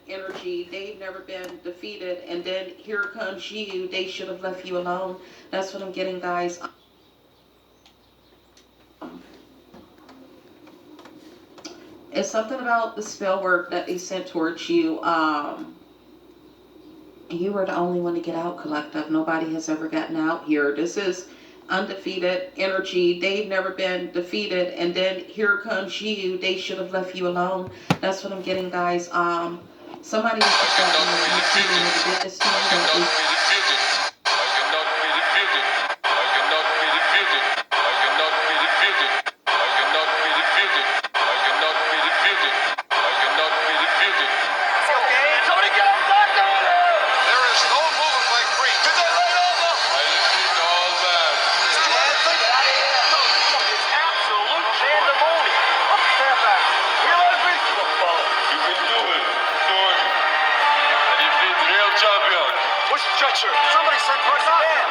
energy. They've never been defeated, and then here comes you. They should have left you alone. That's what I'm getting, guys. It's something about the spell work that they sent towards you. You were the only one to get out, collective. Nobody has ever gotten out here. This is undefeated energy. They've never been defeated, and then here comes you. They should have left you alone. That's what I'm getting, guys. Somebody was just that you did this to you. Somebody sent for us in.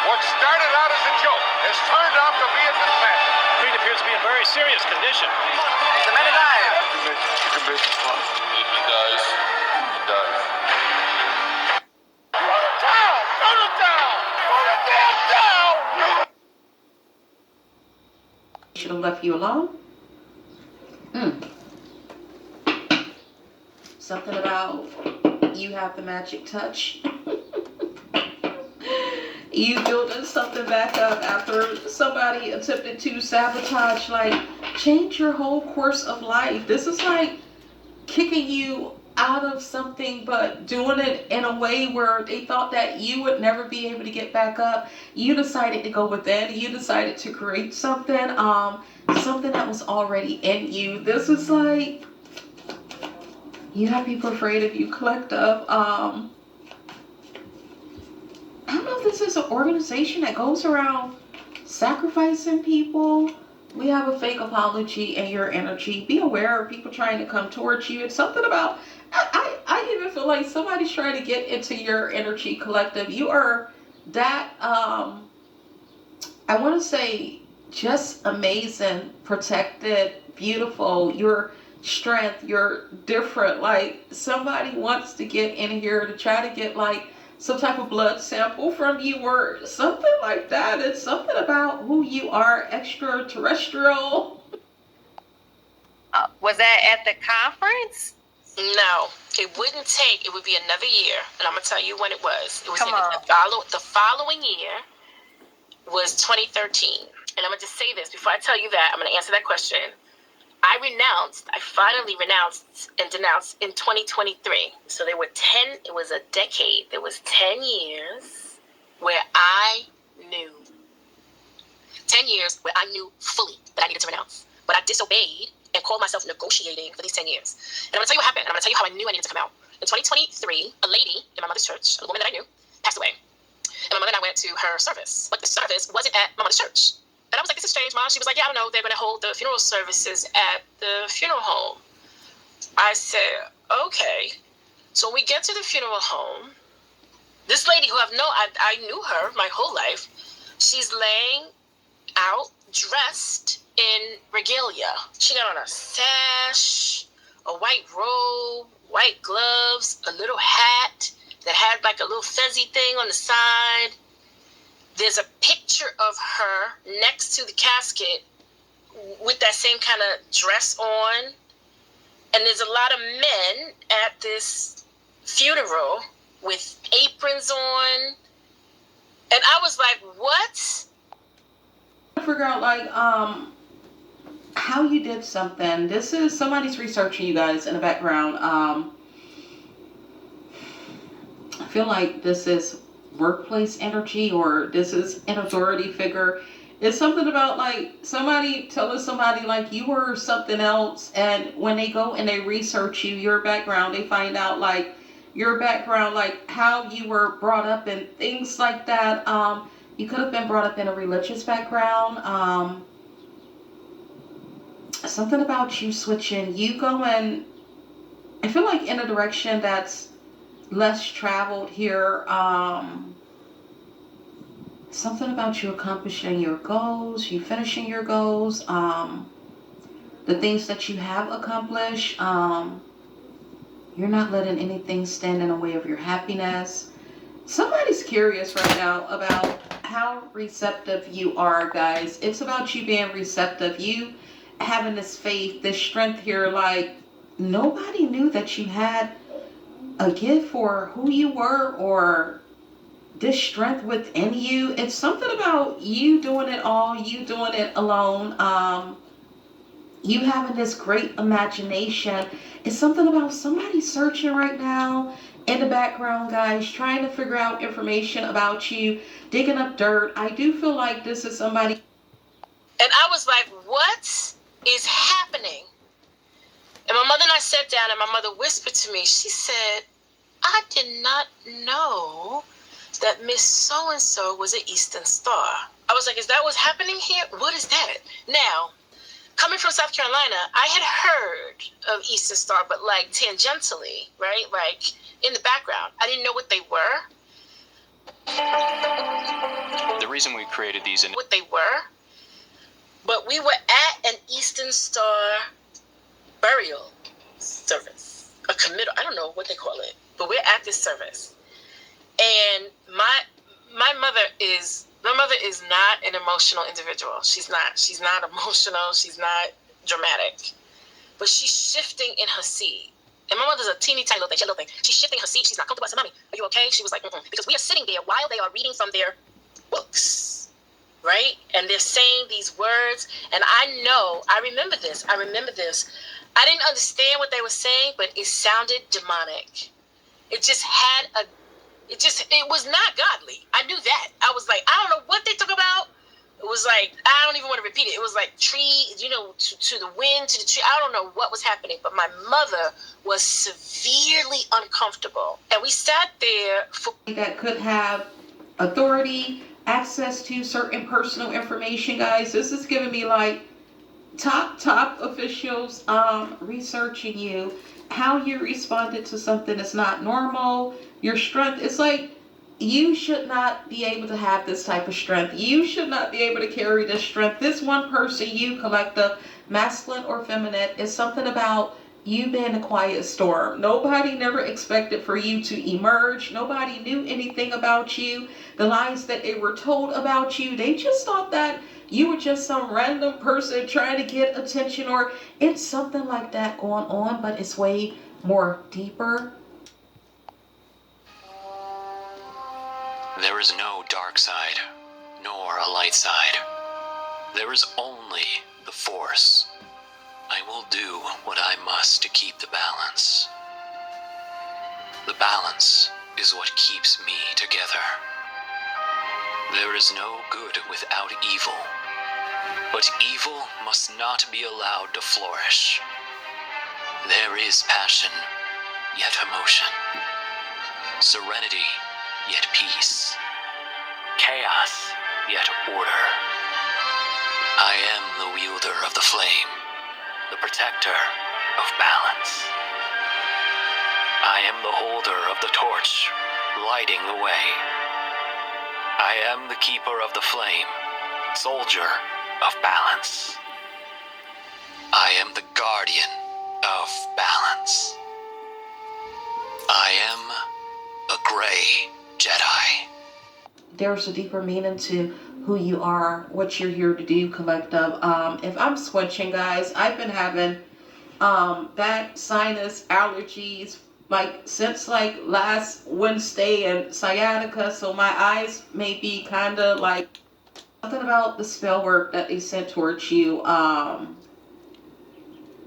What started out as a joke has turned out to be a disaster. Creed appears to be in very serious condition. The man alive. He commits crime. He dies. He dies. Run it down! Run it down! Run it down! Should have left you alone. Something about you have the magic touch. You building something back up after somebody attempted to sabotage, like change your whole course of life. This is like kicking you out of something, but doing it in a way where they thought that you would never be able to get back up. You decided to go within. You decided to create something, something that was already in you. This is like, you have people afraid of you, collective. I don't know if this is an organization that goes around sacrificing people. We have a fake apology in your energy. Be aware of people trying to come towards you. It's something about, I even feel like somebody's trying to get into your energy, collective. You are that, I want to say, just amazing, protected, beautiful. Your strength, you're different. Like somebody wants to get in here to try to get like some type of blood sample from you or something like that. It's something about who you are, extraterrestrial. Was that at the conference? No, it wouldn't take. It would be another year, and I'm gonna tell you when it was. It was the following year was 2013, and I'm gonna just say this before I tell you that. I'm gonna answer that question. I finally renounced and denounced in 2023. So there were 10, it was a decade. There was 10 years where I knew. 10 years where I knew fully that I needed to renounce. But I disobeyed and called myself negotiating for these 10 years. And I'm going to tell you what happened. I'm going to tell you how I knew I needed to come out. In 2023, a lady in my mother's church, a woman that I knew, passed away. And my mother and I went to her service. But the service wasn't at my mother's church. And I was like, this is strange, Mom. She was like, yeah, I don't know. They're going to hold the funeral services at the funeral home. I said, okay. So when we get to the funeral home, this lady who I knew her my whole life, she's laying out dressed in regalia. She got on a sash, a white robe, white gloves, a little hat that had like a little fezzy thing on the side. There's a picture of her next to the casket with that same kind of dress on. And there's a lot of men at this funeral with aprons on. And I was like, what? I figure out like how you did something. This is somebody's researching you guys in the background. I feel like this is workplace energy, or this is an authority figure. It's something about like somebody telling somebody like you were something else, and when they go and they research you, your background, they find out like your background, like how you were brought up and things like that. You could have been brought up in a religious background. Something about you switching, you going, I feel like in a direction that's less traveled here. Something about you accomplishing your goals, you finishing your goals, the things that you have accomplished. You're not letting anything stand in the way of your happiness. Somebody's curious right now about how receptive you are, guys. It's about you being receptive. You having this faith, this strength here. Like, nobody knew that you had a gift for who you were or this strength within you. It's something about you doing it all, you doing it alone. You having this great imagination. It's something about somebody searching right now in the background, guys, trying to figure out information about you, digging up dirt. I do feel like this is somebody. And I was like, what is happening? And my mother and I sat down, and my mother whispered to me, she said, I did not know that Miss So-and-so was an Eastern Star. I was like, is that what's happening here? What is that? Now, coming from South Carolina, I had heard of Eastern Star, but like tangentially, right? Like in the background. I didn't know what they were. The reason we created these what they were. But we were at an Eastern Star burial service, a committal. I don't know what they call it, but we're at this service. And my mother is not an emotional individual. She's not emotional. She's not dramatic. But she's shifting in her seat. And my mother's a teeny tiny little thing. She's shifting her seat. She's not comfortable. I said, Mommy, are you okay? She was like, mm-mm. Because we are sitting there while they are reading from their books, right? And they're saying these words. And I remember this. I didn't understand what they were saying, but it sounded demonic. It was not godly. I knew that. I was like, I don't know what they talk about. It was like, I don't even want to repeat it. It was like tree, to the wind, to the tree. I don't know what was happening, but my mother was severely uncomfortable. And we sat there for... that could have authority, access to certain personal information, guys. This is giving me like top officials researching you, how you responded to something that's not normal, your strength. It's like, you should not be able to have this type of strength. You should not be able to carry this strength. This one person, you, collective, masculine or feminine, is something about you being a quiet storm. Nobody never expected for you to emerge. Nobody knew anything about you. The lies that they were told about you, they just thought that you were just some random person trying to get attention, or it's something like that going on, but it's way more deeper. There is no dark side, nor a light side. There is only the Force. I will do what I must to keep the balance. The balance is what keeps me together. There is no good without evil, but evil must not be allowed to flourish. There is passion, yet emotion. Serenity, yet peace. Chaos, yet order. I am the wielder of the flame, the protector of balance. I am the holder of the torch, lighting the way. I am the keeper of the flame, soldier of balance. I am the guardian of balance. I am a gray Jedi. There's a deeper meaning to who you are, what you're here to do, collective. If I'm switching, guys, I've been having bad sinus allergies like since like last Wednesday, and sciatica, so my eyes may be kind of like something about the spell work that they sent towards you.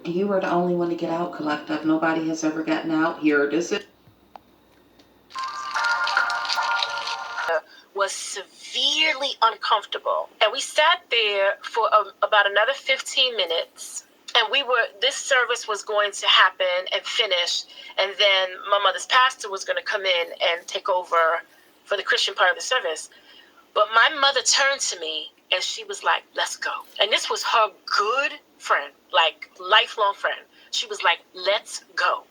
You were the only one to get out, collective. Nobody has ever gotten out here. This is was severely uncomfortable. And we sat there for about another 15 minutes. And this service was going to happen and finish. And then my mother's pastor was going to come in and take over for the Christian part of the service. But my mother turned to me and she was like, let's go. And this was her good friend, like lifelong friend. She was like, let's go.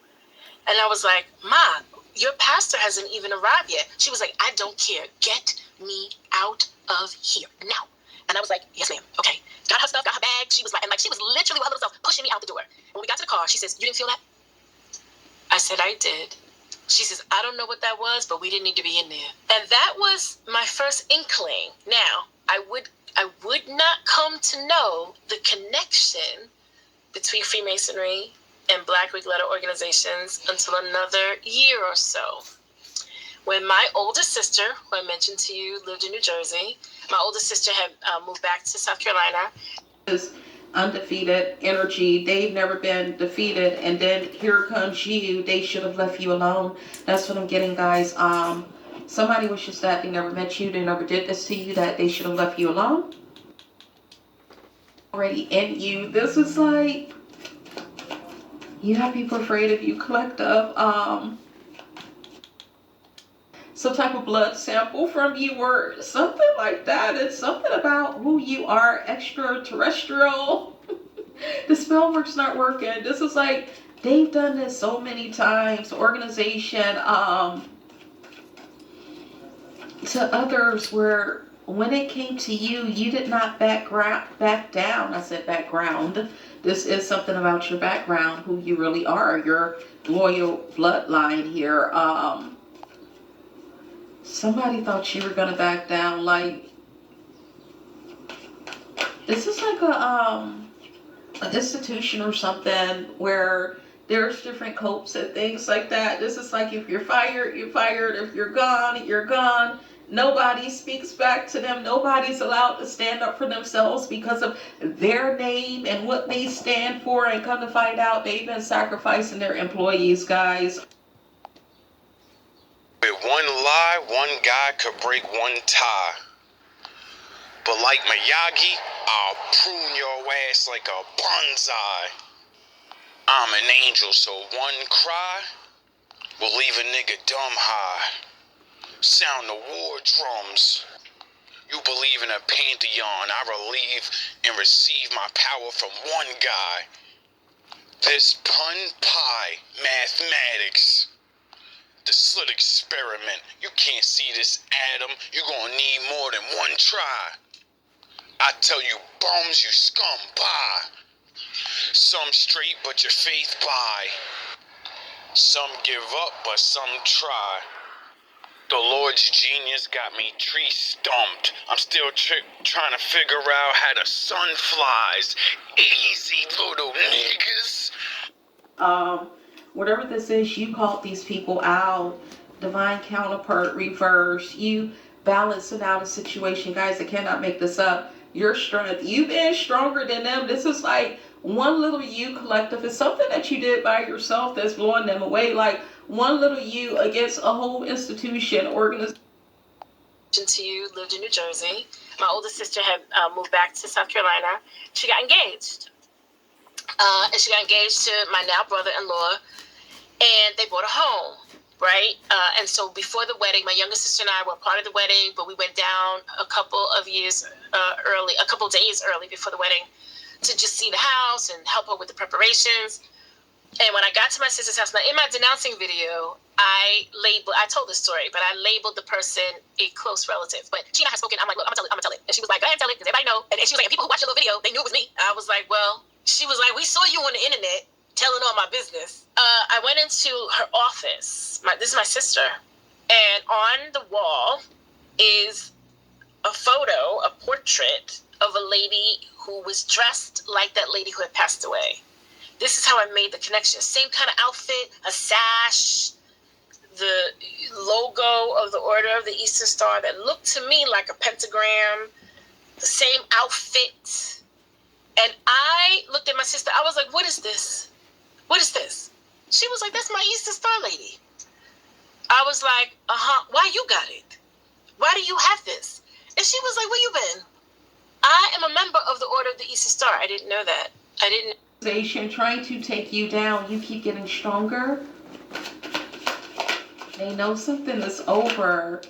And I was like, Ma, your pastor hasn't even arrived yet. She was like, I don't care. Get me out of here now. And I was like, yes, ma'am. Okay. Got her stuff, got her bag. She was like, she was literally with her little self pushing me out the door. When we got to the car, she says, you didn't feel that? I said, I did. She says, I don't know what that was, but we didn't need to be in there. And that was my first inkling. Now, I would not come to know the connection between Freemasonry and Black Greek letter organizations until another year or so. When my oldest sister, who I mentioned to you, lived in New Jersey, my oldest sister had moved back to South Carolina. Undefeated energy. They've never been defeated, and then here comes you. They should have left you alone. That's what I'm getting, guys. Somebody wishes that they never met you, they never did this to you, that they should have left you alone. Already in you. This is like you have people afraid of you, collective. Some type of blood sample from you or something like that. It's something about who you are, extraterrestrial. The spell work's not working. This is like they've done this so many times. Organization to others, where when it came to you, you did not back down. I said background. This is something about your background, who you really are, your loyal bloodline here. Somebody thought you were gonna back down. Like, this is like an institution or something where there's different copes and things like that. This is like, if you're fired, you're fired. If you're gone, you're gone. Nobody speaks back to them. Nobody's allowed to stand up for themselves because of their name and what they stand for. And come to find out, they've been sacrificing their employees, guys. With one lie, one guy could break one tie. But like Miyagi, I'll prune your ass like a bonsai. I'm an angel, so one cry will leave a nigga dumb high. Sound the war drums. You believe in a pantheon. I relieve and receive my power from one guy. This pun pie, mathematics. The slit experiment. You can't see this atom. You're gonna need more than one try. I tell you bums, you scum, bye. Some straight, but your faith by. Some give up, but some try. The Lord's genius got me tree stumped. I'm still trying to figure out how the sun flies. Easy, little niggas. Whatever this is, you called these people out. Divine counterpart reverse. You balancing out a situation, guys. I cannot make this up. Your strength. You've been stronger than them. This is like one little you, collective. It's something that you did by yourself that's blowing them away. Like one little you against a whole institution, organization. To you, lived in New Jersey. My oldest sister had moved back to South Carolina. She got engaged. And she got engaged to my now brother-in-law. And they bought a home, right? And so before the wedding, my younger sister and I were part of the wedding, but we went down a couple of days early before the wedding to just see the house and help her with the preparations. And when I got to my sister's house, now in my denouncing video, I told this story, but I labeled the person a close relative. But she and I had spoken. I'm like, look, I'm gonna tell it. And she was like, go ahead and tell it, because everybody know. And she was like, and people who watched the little video, they knew it was me. I was like, well, she was like, we saw you on the internet telling all my business. I went into her office. This is my sister. And on the wall is a photo, a portrait of a lady who was dressed like that lady who had passed away. This is how I made the connection. Same kind of outfit, a sash, the logo of the Order of the Eastern Star that looked to me like a pentagram, the same outfit. And I looked at my sister. I was like, what is this? What is this? She was like, that's my Eastern Star lady. I was like, why you got it? Why do you have this? And she was like, where you been? I am a member of the Order of the Eastern Star. I didn't know that. I didn't. Trying to take you down. You keep getting stronger. They know something is over.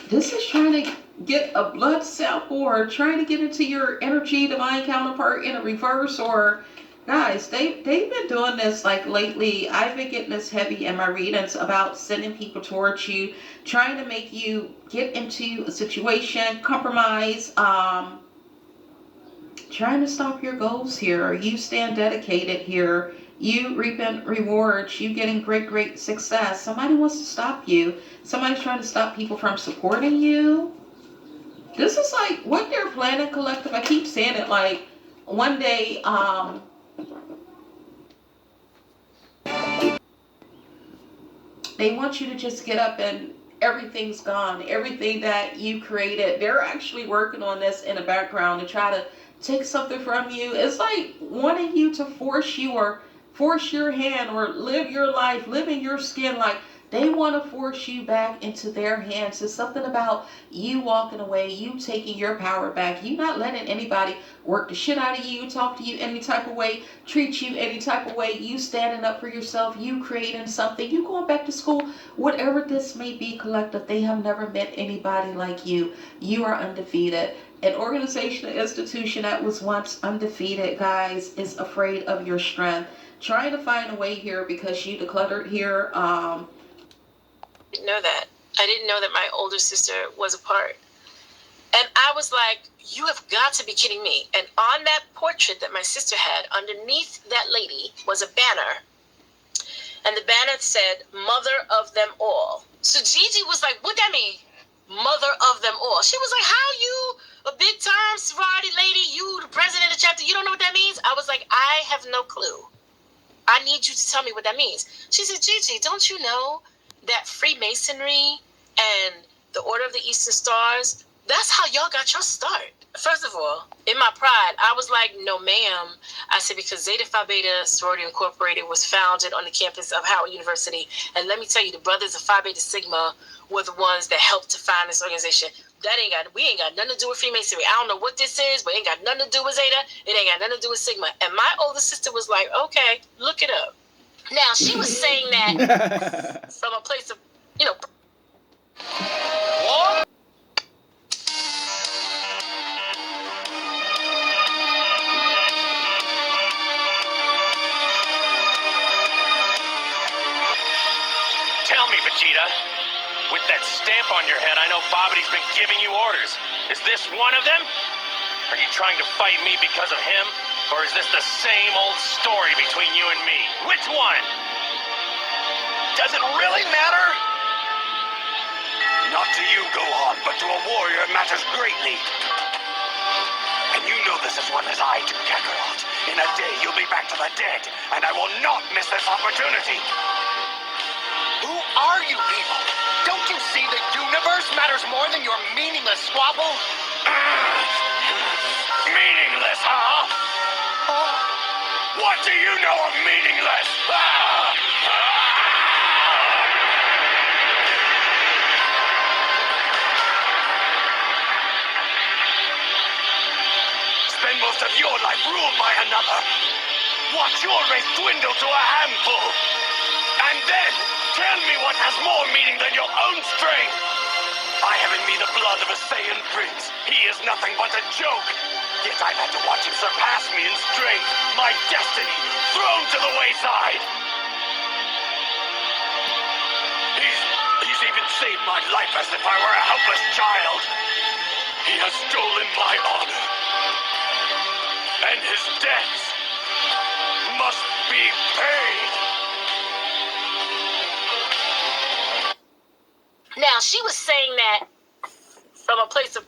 This is trying to get a blood sample or trying to get into your energy, divine counterpart in a reverse. Or guys, they've been doing this like lately. I've been getting this heavy in my readings about sending people towards you, trying to make you get into a situation, compromise, trying to stop your goals here. You stand dedicated here. You reaping rewards. You getting great success. Somebody wants to stop you. Somebody's trying to stop people from supporting you. This is like what they're planning, collective. I keep saying it, like one day, they want you to just get up and everything's gone. Everything that you created, they're actually working on this in the background to try to take something from you. It's like wanting you to force you or force your hand or live your life, live in your skin. Like they want to force you back into their hands. It's something about you walking away, you taking your power back, you not letting anybody work the shit out of you, talk to you any type of way, treat you any type of way, you standing up for yourself, you creating something, you going back to school, whatever this may be, collective. They have never met anybody like you. You are undefeated. An organization, an institution that was once undefeated, guys, is afraid of your strength. Trying to find a way here because you decluttered here. Didn't know that. I didn't know that my older sister was a part. And I was like, you have got to be kidding me. And on that portrait that my sister had, underneath that lady was a banner. And the banner said, Mother of them all. So Gigi was like, what that mean? Mother of them all. She was like, how you, a big time sorority lady, you the president of the chapter, you don't know what that means? I was like, I have no clue. I need you to tell me what that means. She said, Gigi, don't you know that Freemasonry and the Order of the Eastern Stars, that's how y'all got your start? First of all, in my pride, I was like, no, ma'am. I said, because Zeta Phi Beta Sorority Incorporated was founded on the campus of Howard University. And let me tell you, the brothers of Phi Beta Sigma were the ones that helped to found this organization. We ain't got nothing to do with Freemasonry. I don't know what this is, but it ain't got nothing to do with Zeta. It ain't got nothing to do with Sigma. And my older sister was like, okay, look it up. Now, she was saying that from a place of, what? Tell me, Vegeta, with that stamp on your head, I know Bobity's been giving you orders. Is this one of them? Are you trying to fight me because of him? Or is this the same old story between you and me? Which one? Does it really matter? Not to you, Gohan, but to a warrior it matters greatly. And you know this as well as I do, Kakarot. In a day, you'll be back to the dead, and I will not miss this opportunity. Who are you people? Don't you see the universe matters more than your meaningless squabble? Meaningless, huh? What do you know of meaningless? Spend most of your life ruled by another. Watch your race dwindle to a handful. And then, tell me what has more meaning than your own strength. I have in me the blood of a Saiyan prince. He is nothing but a joke. Yet I've had to watch him surpass me in strength. My destiny thrown to the wayside. He's even saved my life as if I were a helpless child. He has stolen my honor. And his debts must be paid. Now, she was saying that from a place of,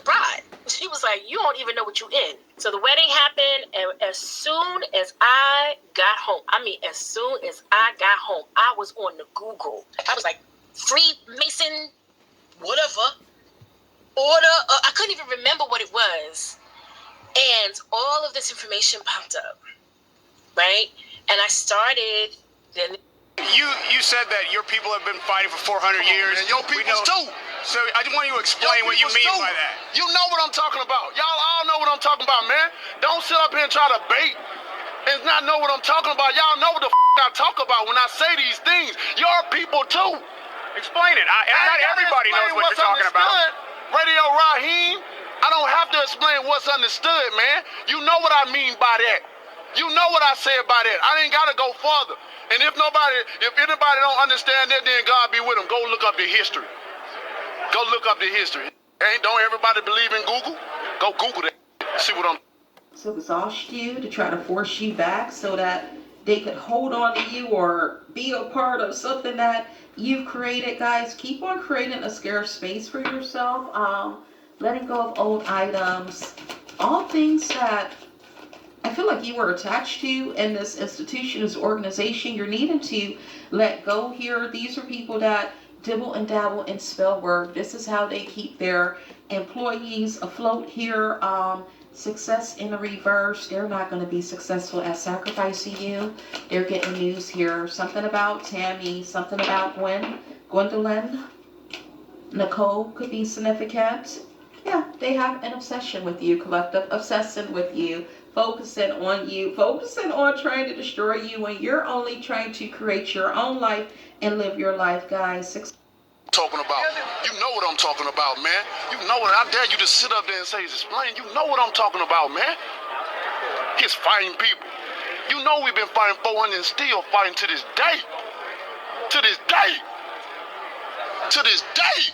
pride. She was like, you don't even know what you in. So the wedding happened, and as soon as I got home, I was on the Google. I was like, Freemason, whatever, order. I couldn't even remember what it was. And all of this information popped up, right? And I started, then... You said that your people have been fighting for 400 years. And your people too. So I just want you to explain what you mean by that. You know what I'm talking about. Y'all all know what I'm talking about, man. Don't sit up here and try to bait and not know what I'm talking about. Y'all know what the I talk about when I say these things. Your people too. Explain it. Not everybody knows what you're talking about. Radio Raheem, I don't have to explain what's understood, man. You know what I mean by that. You know what I say about that. I ain't got to go further. And if anybody don't understand that, then God be with them. Go look up the history. Go look up the history. Don't everybody believe in Google? Go Google that. See what I'm... to exhaust you, to try to force you back so that they could hold on to you or be a part of something that you've created. Guys, keep on creating a scarce space for yourself. Letting go of old items, all things that I feel like you were attached to in this institution, this organization. You're needing to let go here. These are people that dibble and dabble in spell work. This is how they keep their employees afloat here. Success in the reverse. They're not going to be successful at sacrificing you. They're getting news here. Something about Tammy, something about Gwendolyn, Nicole could be significant. Yeah, they have an obsession with you, collective obsessing with you, focusing on you, focusing on trying to destroy you when you're only trying to create your own life and live your life, guys. Talking about. You know what I'm talking about, man. You know what. I dare you to sit up there and say, explain. You know what I'm talking about, man. He's fighting people. You know we've been fighting 400 and still fighting to this day. To this day. To this day.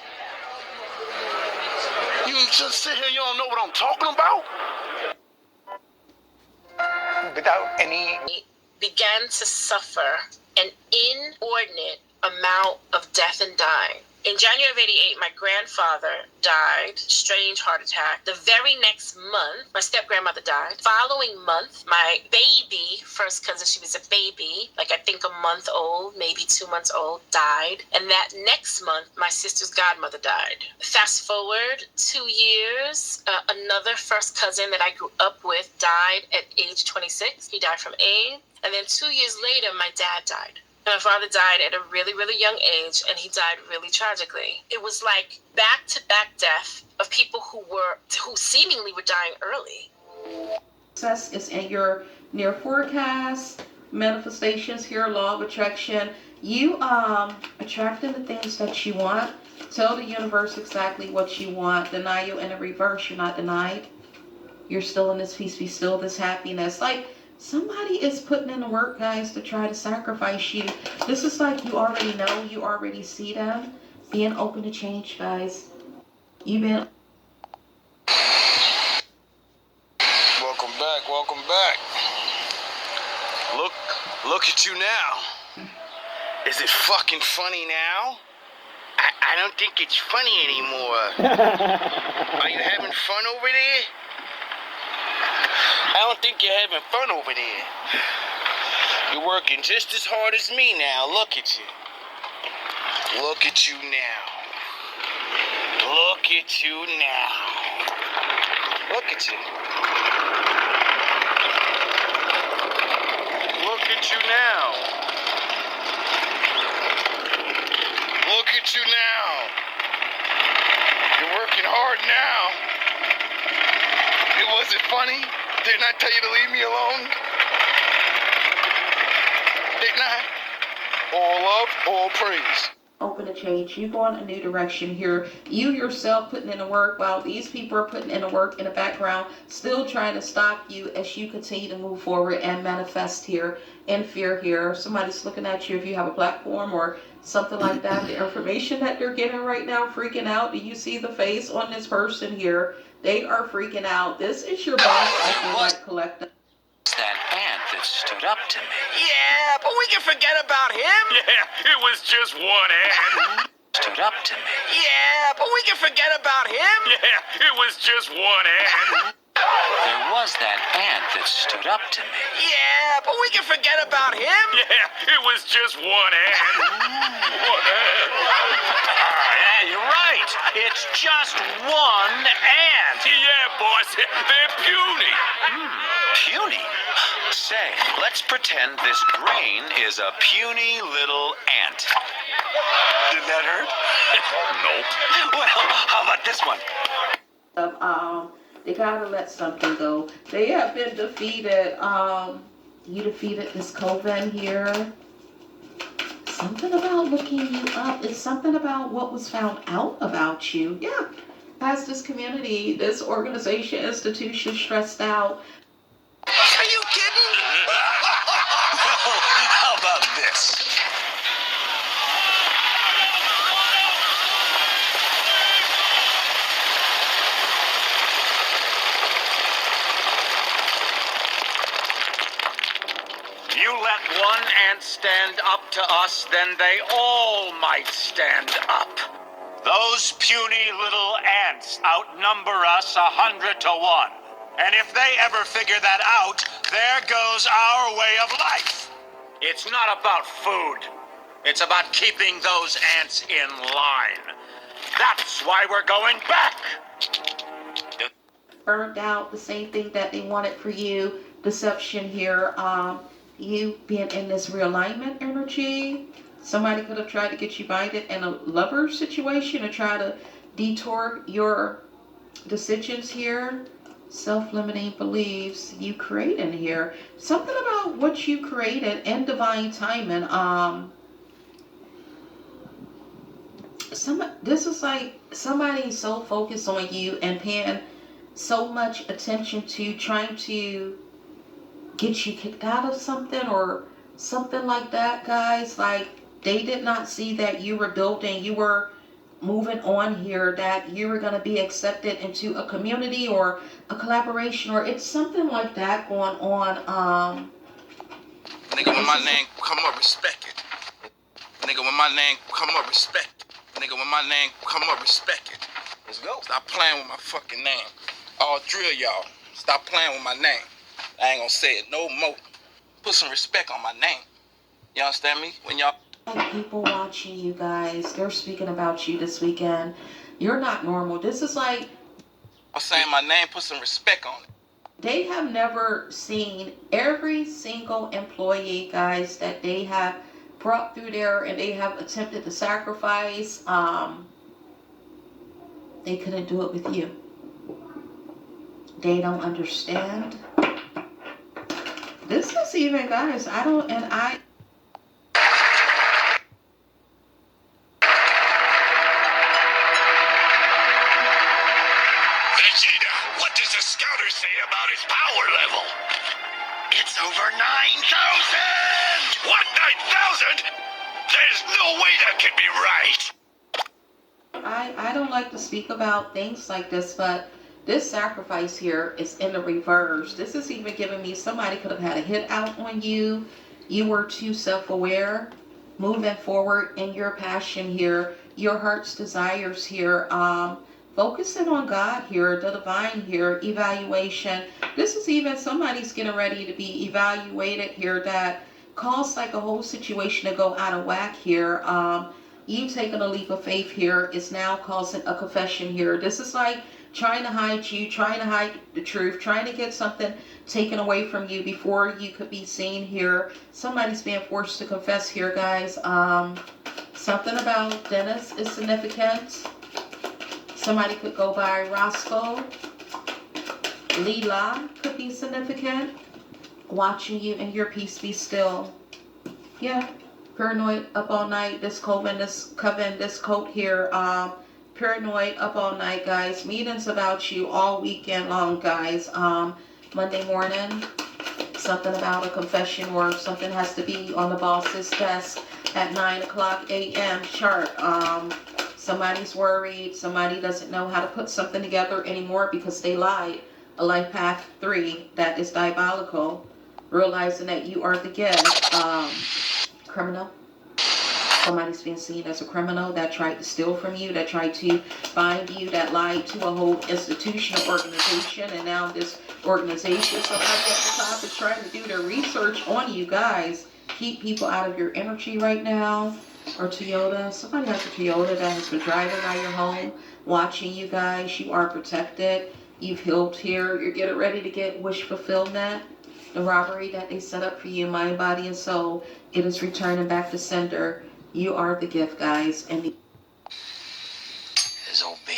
You just sit here and you don't know what I'm talking about? Without any... began to suffer an inordinate amount of death and dying. In January of '88, my grandfather died, strange heart attack. The very next month, my step-grandmother died. Following month, my baby, first cousin, she was a baby, like I think a month old, maybe 2 months old, died. And that next month, my sister's godmother died. Fast forward 2 years, another first cousin that I grew up with died at age 26. He died from AIDS. And then 2 years later, my dad died. My father died at a really, really young age, and he died really tragically. It was like back-to-back death of people who seemingly were dying early. Success is in your near forecast, manifestations here, law of attraction. You attracting the things that you want. Tell the universe exactly what you want. Denial in a reverse. You're not denied. You're still in this peace, be still, this happiness. Like, somebody is putting in the work, guys, to try to sacrifice you. This is like you already know, you already see them. Being open to change, guys. You've been... Welcome back, welcome back. Look at you now. Is it fucking funny now? I don't think it's funny anymore. Are you having fun over there? I don't think you're having fun over there. You're working just as hard as me now. Look at you. Look at you now. Look at you now. Look at you. Look at you now. Look at you now. You're working hard now. It wasn't funny. Didn't I tell you to leave me alone? Didn't I? All love, all praise. Open to change. You going a new direction here. You yourself putting in the work while these people are putting in the work in the background, still trying to stop you as you continue to move forward and manifest here in fear here. Somebody's looking at you if you have a platform or something like that. The information that they're getting right now, freaking out. Do you see the face on this person here? They are freaking out. This is your boss, I feel like, collective. That ant that stood up to me. Yeah, but we can forget about him. Yeah, it was just one ant. Stood up to me. Yeah, but we can forget about him. Yeah, it was just one ant. There was that ant that stood up to me. Yeah, but we can forget about him. Yeah, it was just one ant. One ant. Yeah, you're right. It's just one ant. Yeah, boss, they're puny. Puny? Say, let's pretend this brain is a puny little ant. Did that hurt? Nope. Well, how about this one? They gotta let something go. They have been defeated. You defeated this Coven here. Something about looking you up. It's something about what was found out about you. Yeah. Has this community, this organization, institution stressed out. Are you kidding? How about this? one ant stand up to us, then they all might stand up. Those puny little ants outnumber us 100 to 1. And if they ever figure that out, there goes our way of life. It's not about food. It's about keeping those ants in line. That's why we're going back. Burned out, the same thing that they wanted for you. Deception here. You being in this realignment energy. Somebody could have tried to get you binded in a lover situation or try to detour your decisions here. Self-limiting beliefs you created here. Something about what you created in divine timing. This is like somebody so focused on you and paying so much attention to trying to get you kicked out of something or something like that, guys. Like they did not see that you were building, you were moving on here, that you were going to be accepted into a community or a collaboration, or it's something like that going on. Nigga, when my name come up, respect it. Nigga, when my name come up, respect it. Nigga, when my name come up, respect it. Let's go. Stop playing with my fucking name. I'll drill y'all. Stop playing with my name. I ain't gonna say it no more. Put some respect on my name. You understand me? When y'all... People watching you guys, they're speaking about you this weekend. You're not normal. This is like... I'm saying my name, put some respect on it. They have never seen every single employee, guys, that they have brought through there and they have attempted to sacrifice. They couldn't do it with you. They don't understand. This is even, guys, Vegeta, what does the scouter say about his power level? It's over 9,000! What, 9,000? There's no way that can be right! I don't like to speak about things like this, but this sacrifice here is in the reverse. This is even giving me somebody could have had a hit out on you. You were too self-aware. Moving forward in your passion here, your heart's desires here. Focusing on God here, the divine here, evaluation. This is even somebody's getting ready to be evaluated here that caused like a whole situation to go out of whack here. You taking a leap of faith here is now causing a confession here. This is like trying to hide you, trying to hide the truth, trying to get something taken away from you before you could be seen here. Somebody's being forced to confess here, guys. Something about Dennis is significant. Somebody could go by Roscoe. Leela could be significant. Watching you in your peace be still. Yeah. Paranoid up all night. This coven, this coat here. Paranoid up all night, guys. Meetings about you all weekend long, guys. Monday morning, something about a confession or something has to be on the boss's desk at 9 o'clock a.m. sharp. Somebody's worried. Somebody doesn't know how to put something together anymore because they lied. A life path 3 that is diabolical. Realizing that you are the gift. Criminal. Somebody's being seen as a criminal that tried to steal from you, that tried to bind you, that lied to a whole institution or organization, and now this organization, somebody at the top is trying to do their research on you guys. Keep people out of your energy right now. Or Toyota. Somebody has a Toyota that has been driving by your home, watching you guys. You are protected. You've healed here. You're getting ready to get wish fulfillment. The robbery that they set up for you, mind, body, and soul, it is returning back to sender. You are the gift, guys. And His old Ben.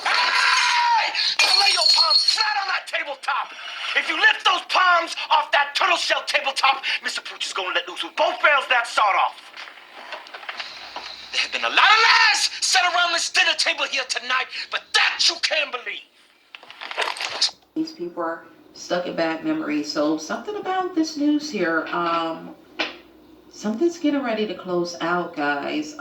Hey! Lay your palms flat on that tabletop! If you lift those palms off that turtle shell tabletop, Mr. Pooch is gonna let loose with both barrels that sawed off. There have been a lot of lies set around this dinner table here tonight, but that you can't believe. these people are stuck in bad memories. So something about this news here. Something's getting ready to close out, guys.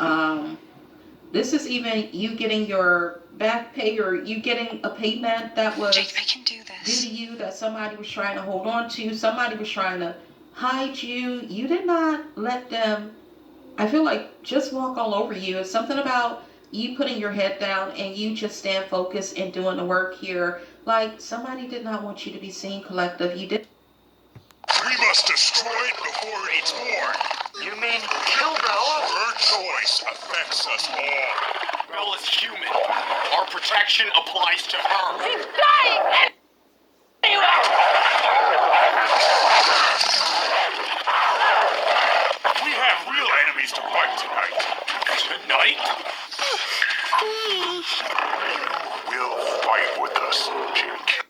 This is even you getting your back pay, or you getting a payment that was Jake, I can do this. due to you that somebody was trying to hold on to. Somebody was trying to hide you. You did not let them, I feel like, just walk all over you. It's something about you putting your head down and you just stand focused and doing the work here. Like, somebody did not want you to be seen collective. You did. We must destroy it before it's born. You mean kill Bella? Her choice affects us all. Bella's human. Our protection applies to her. She's dying anyway! We have real enemies to fight tonight. Tonight? You will fight with us, Jake.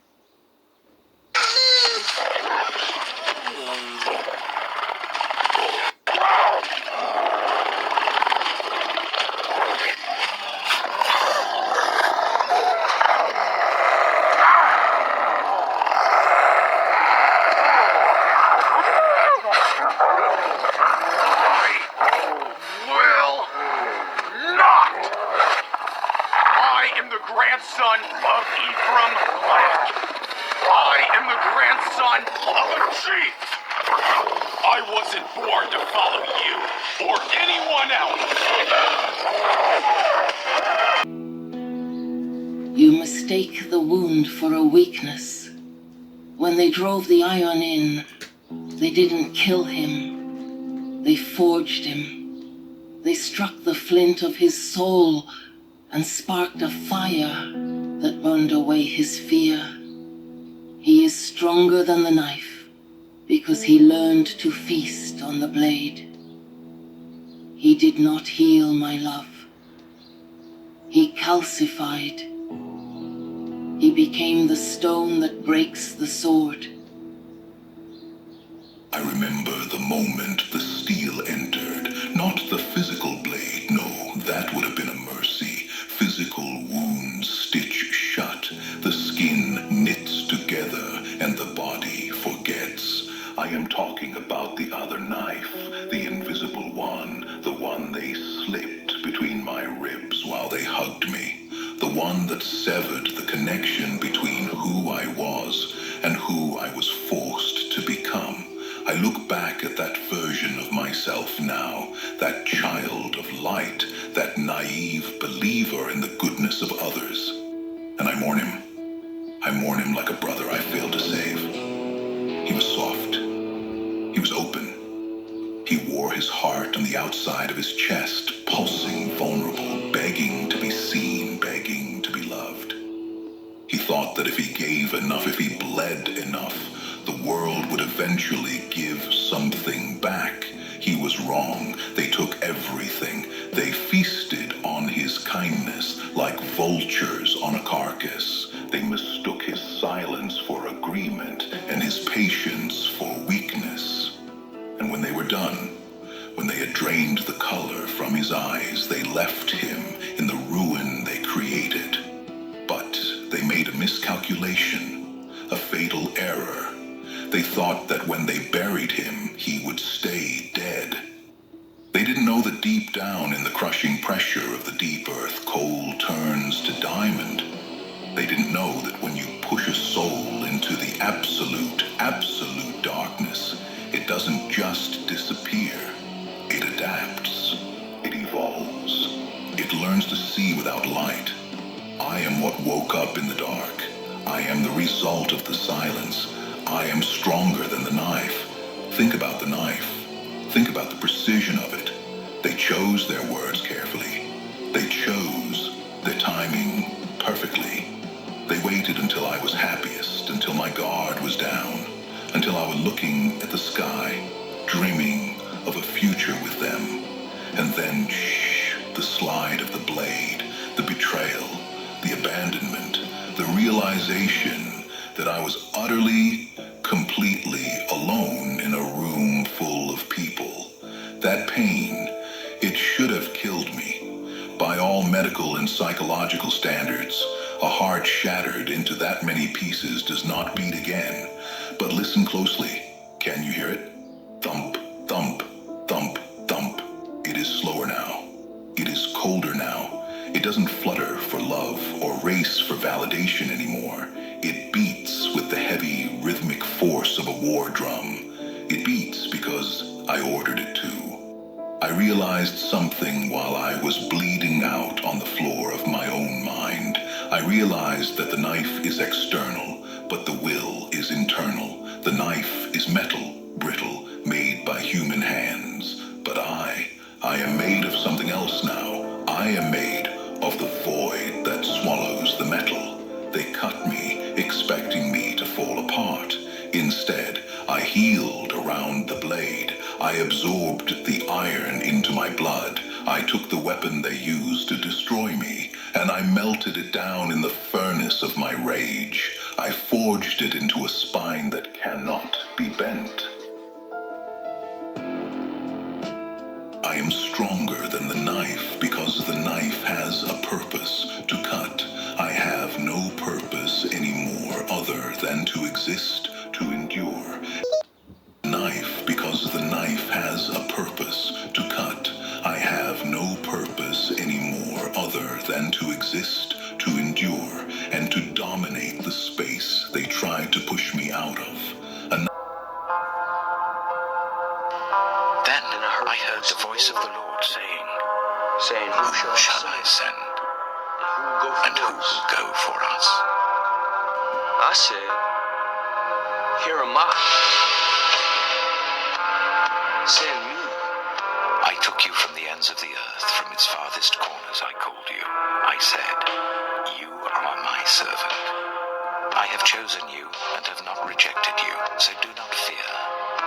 Grandson of Ephraim Black. I am the grandson of a chief. I wasn't born to follow you or anyone else. You mistake the wound for a weakness. When they drove the iron in, they didn't kill him. They forged him. They struck the flint of his soul and sparked a fire that burned away his fear. He is stronger than the knife because he learned to feast on the blade. He did not heal my love. He calcified. He became the stone that breaks the sword. I remember the moment the steel entered, not the physical blade, no, that would have been a mercy. Physical wounds stitch shut, the skin knits together, and the body forgets. I am talking about the other knife, the invisible one, the one they slipped between my ribs while they hugged me, the one that severed the connection between who I was and who I was forced to become. I look back at that version of myself now, that child of light, that naive believer in the goodness of others. And I mourn him. I mourn him like a brother I failed to save. He was soft. He was open. He wore his heart on the outside of his chest, pulsing, vulnerable, begging to be seen, begging to be loved. He thought that if he gave enough, if he bled enough, the world would eventually give something back. He was wrong. They took everything. They feasted on his kindness like vultures on a carcass. They mistook his silence for agreement and his patience for weakness. And when they were done, when they had drained the color from his eyes, they left him in the ruin they created. But they made a miscalculation, a fatal error. They thought that when they buried him, he would stay dead. They didn't know that deep down in the crushing pressure of the deep earth, coal turns to diamond. They didn't know that when you push a soul into the absolute darkness, it doesn't just disappear. It adapts. It evolves. It learns to see without light. I am what woke up in the dark. I am the result of the silence. I am stronger than the knife. Think about the knife. Think about the precision of it. They chose their words carefully. They chose their timing perfectly. They waited until I was happiest, until my guard was down, until I was looking at the sky, dreaming of a future with them. And then, the slide of the blade, the betrayal, the abandonment, the realization that I was utterly, completely alone in a room full of people. That pain, it should have killed me. By all medical and psychological standards, a heart shattered into that many pieces does not beat again. But listen closely. Can you hear it? Thump, thump, thump, thump. It is slower now. It is colder now. It doesn't flutter for love or race for validation anymore. It beats with the heavy rhythmic force of a war drum. It beats because I ordered it to. I realized something while I was bleeding out on the floor of my own mind. I realized that the knife is external, but the will is internal. The knife is metal, brittle, made by human hands. But I am made of something else now. I am made of the void that swallows the metal. They cut me, expecting me to fall apart. Instead, I healed around the blade. I absorbed the iron into my blood. I took the weapon they used to destroy me, and I melted it down in the furnace of my rage. I forged it into a spine that cannot be bent. I am stronger than the knife because the knife has a purpose to cut. I have no purpose anymore other than to exist, to endure. Knife because the knife has a purpose to cut. I have no purpose anymore other than to exist, to endure, and to dominate the space they tried to push me out of. Then I heard the voice of the Lord saying, Who shall I send? And who will go for us? I said, Here am I. Send me. I took you from the ends of the earth, from its farthest corners I called you. I said, You are my servant. I have chosen you and have not rejected you, so do not fear,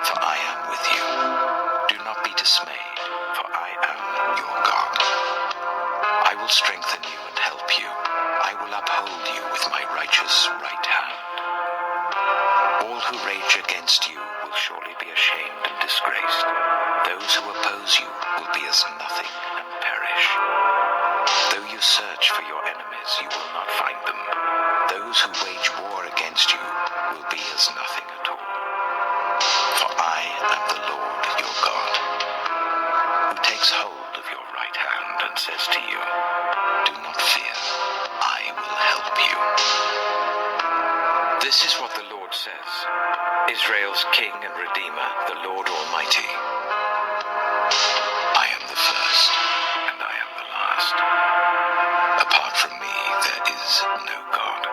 for I am with you. Do not be dismayed, for I am your God. I will strengthen you and help you. I will uphold you with my righteous right hand. All who rage against you will surely be ashamed and disgraced. Those who oppose you will be as nothing and perish. Though you search for your enemies, you will not find them. Those who wage war against you will be as nothing at all. For I am the Lord your God, who takes hold of your right hand and says to you, Do not fear, I will help you. This is what the Lord says, Israel's King and Redeemer, the Lord Almighty. I am the first, and I am the last. Apart from me, there is no God.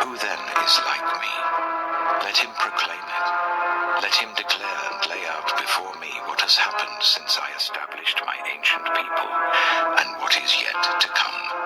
Who then is like me? Let him proclaim it. Let him declare and lay out before me what has happened since I established my ancient people, and what is yet to come.